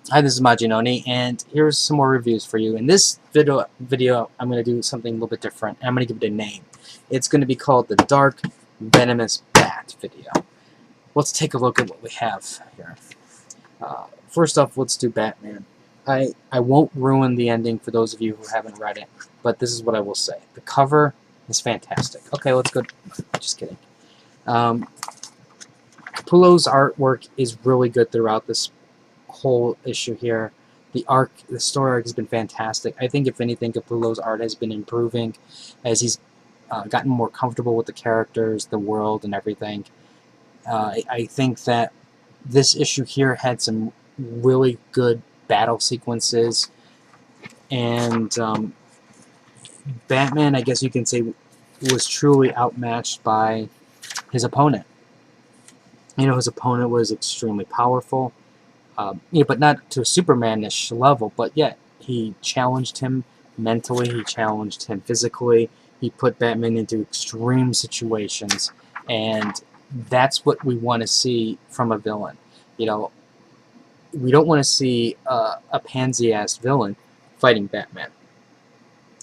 Hi, this is Majinoni, and here's some more reviews for you. In this video, I'm going to do something a little bit different. I'm going to give it a name. It's going to be called the Dark Venomous Bat video. Let's take a look at what we have here. First off, let's do Batman. I won't ruin the ending for those of you who haven't read it, but this is what I will say. The cover is fantastic. Okay, let's go. Just kidding. Capullo's artwork is really good throughout this whole issue here. The story arc has been fantastic. I think if anything, Capullo's art has been improving as he's gotten more comfortable with the characters, the world, and everything. I think that this issue here had some really good battle sequences, and Batman, I guess you can say, was truly outmatched by his opponent. You know, his opponent was extremely powerful. But not to a Superman-ish level, but yet he challenged him mentally, he challenged him physically, he put Batman into extreme situations, and that's what we want to see from a villain. You know, we don't want to see a pansy-ass villain fighting Batman.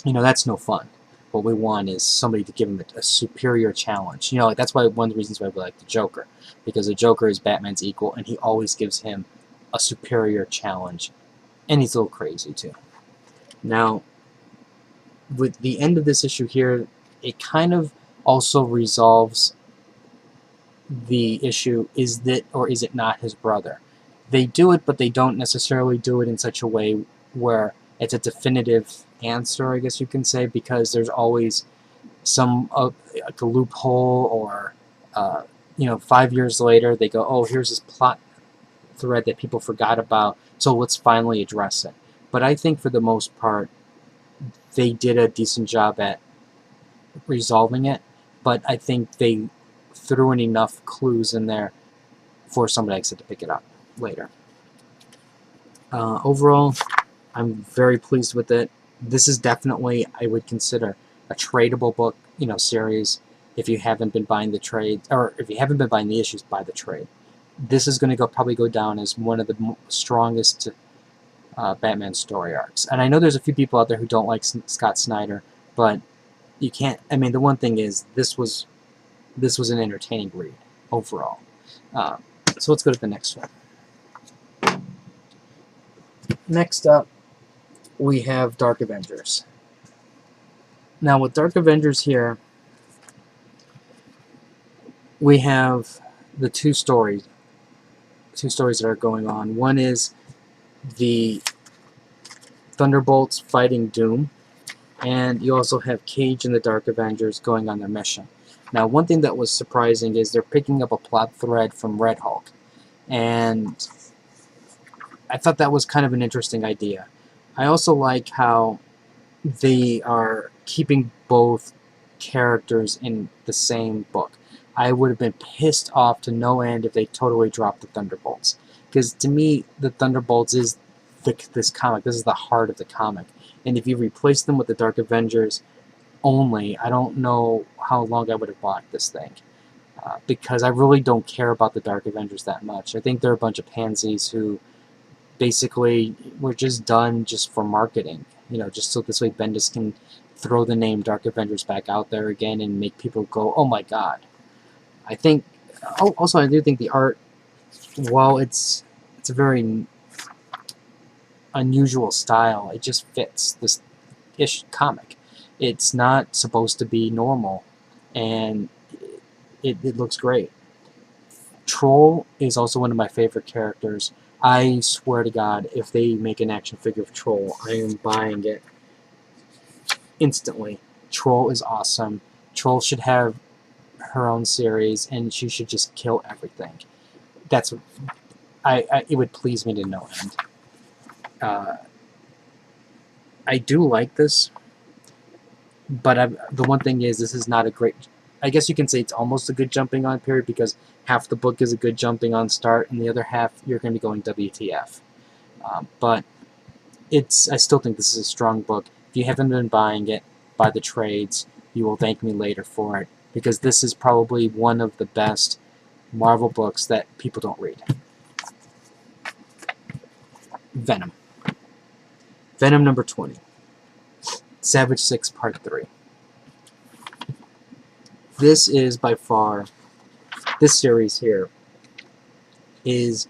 You know, that's no fun. What we want is somebody to give him a superior challenge. You know, like, that's why one of the reasons why we like the Joker, because the Joker is Batman's equal, and he always gives him a superior challenge, and he's a little crazy too. Now, with the end of this issue here, it kind of also resolves the issue, is that or is it not his brother? They do it, but they don't necessarily do it in such a way where it's a definitive answer, I guess you can say, because there's always some like a loophole, or 5 years later they go, oh, here's this plot thread that people forgot about, so let's finally address it. But I think for the most part they did a decent job at resolving it, but I think they threw in enough clues in there for somebody else to pick it up later. Overall, I'm very pleased with it. This is definitely, I would consider, a tradable book, series. If you haven't been buying the trade, or if you haven't been buying the issues, buy the trade. This is going to probably go down as one of the strongest Batman story arcs. And I know there's a few people out there who don't like Scott Snyder, but you can't. I mean, the one thing is, this was an entertaining read overall. So let's go to the next one. Next up, we have Dark Avengers. Now, with Dark Avengers here, we have the two stories that are going on. One is the Thunderbolts fighting Doom, and you also have Cage and the Dark Avengers going on their mission. Now, one thing that was surprising is they're picking up a plot thread from Red Hulk, and I thought that was kind of an interesting idea. I also like how they are keeping both characters in the same book. I would have been pissed off to no end if they totally dropped the Thunderbolts. Because to me, the Thunderbolts is this comic. This is the heart of the comic. And if you replace them with the Dark Avengers only, I don't know how long I would have bought this thing. Because I really don't care about the Dark Avengers that much. I think they're a bunch of pansies who basically were just done just for marketing. Just so this way Bendis can throw the name Dark Avengers back out there again and make people go, oh my god. I think, also I do think the art, while it's a very unusual style, it just fits this ish comic. It's not supposed to be normal, and it looks great. Troll is also one of my favorite characters. I swear to God, if they make an action figure of Troll, I am buying it instantly. Troll is awesome. Troll should have her own series, and she should just kill everything. That's it would please me to no end. I do like this, but the one thing is, this is not a great. I guess you can say it's almost a good jumping on period, because half the book is a good jumping on start, and the other half you're going to be going WTF. But I still think this is a strong book. If you haven't been buying it, buy the trades. You will thank me later for it, because this is probably one of the best Marvel books that people don't read. Venom. Venom number 20. Savage 6 Part 3. This is by far, this series here is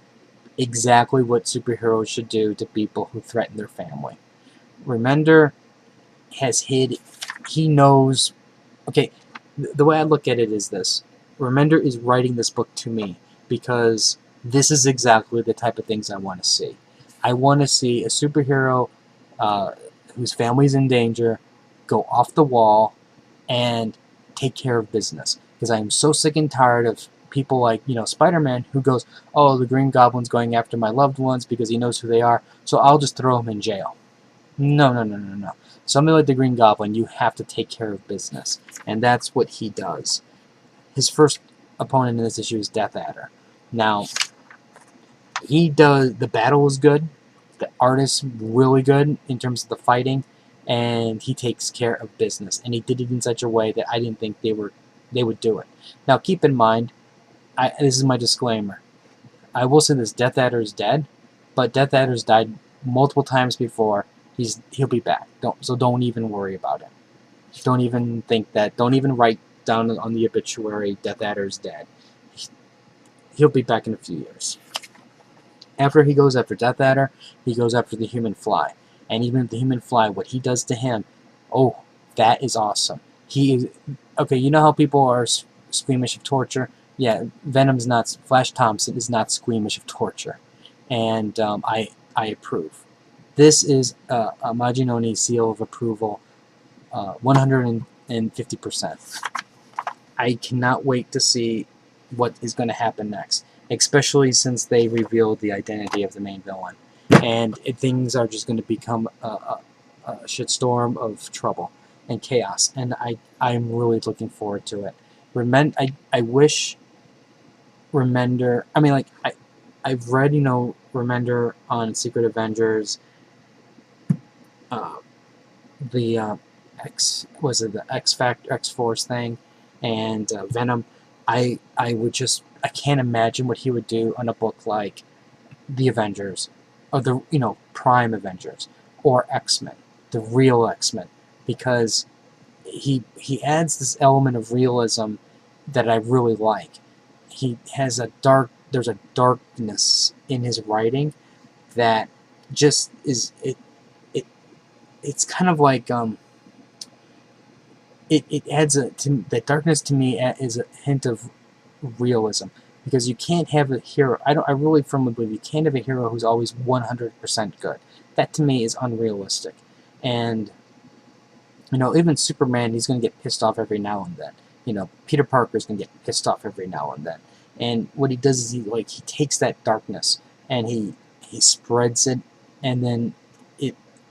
exactly what superheroes should do to people who threaten their family. Remender has hid, he knows, okay, the way I look at it is this. Remender is writing this book to me because this is exactly the type of things I want to see. I want to see a superhero whose family's in danger go off the wall and take care of business. Because I am so sick and tired of people like, Spider-Man, who goes, oh, the Green Goblin's going after my loved ones because he knows who they are, so I'll just throw him in jail. No, no, no, no, no. Something like the Green Goblin, you have to take care of business. And that's what he does. His first opponent in this issue is Death Adder. Now, the battle is good. The art is really good in terms of the fighting. And he takes care of business. And he did it in such a way that I didn't think they would do it. Now, keep in mind, this is my disclaimer. I will say this, Death Adder is dead. But Death Adder's died multiple times before. He'll be back. Don't even worry about it. Don't even think that. Don't even write down on the obituary Death Adder's dead. He'll be back in a few years. After he goes after Death Adder, he goes after the Human Fly. And even the Human Fly, what he does to him, oh, that is awesome. Okay, you know how people are squeamish of torture? Yeah, Flash Thompson is not squeamish of torture. And I approve. This is a Maginoni seal of approval, 150%. I cannot wait to see what is going to happen next, especially since they revealed the identity of the main villain. And things are just going to become a shitstorm of trouble and chaos, and I'm really looking forward to it. I wish Remender, I've read, Remender on Secret Avengers, the X-Force thing, and Venom. I can't imagine what he would do on a book like the Avengers, or the Prime Avengers, or X-Men, the real X-Men, because he adds this element of realism that I really like. There's a darkness in his writing that just is it's kind of like it adds that darkness to me is a hint of realism, because you can't have a hero. I really firmly believe you can't have a hero who's always 100% good. That to me is unrealistic. And even Superman, he's going to get pissed off every now and then. Peter Parker's going to get pissed off every now and then. And what he does is he takes that darkness and he spreads it, and then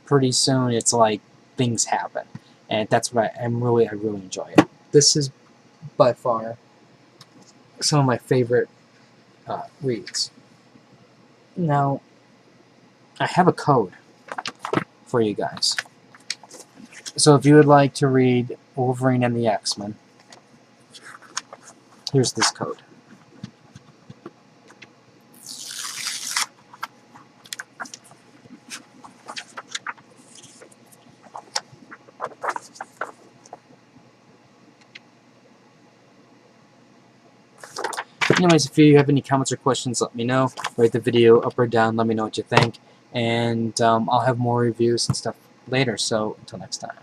pretty soon it's like things happen. And that's what I really enjoy it. This is by far some of my favorite reads. Now, I have a code for you guys. So if you would like to read Wolverine and the X-Men, here's this code. Anyways, if you have any comments or questions, let me know. Rate the video up or down, let me know what you think. And I'll have more reviews and stuff later, so until next time.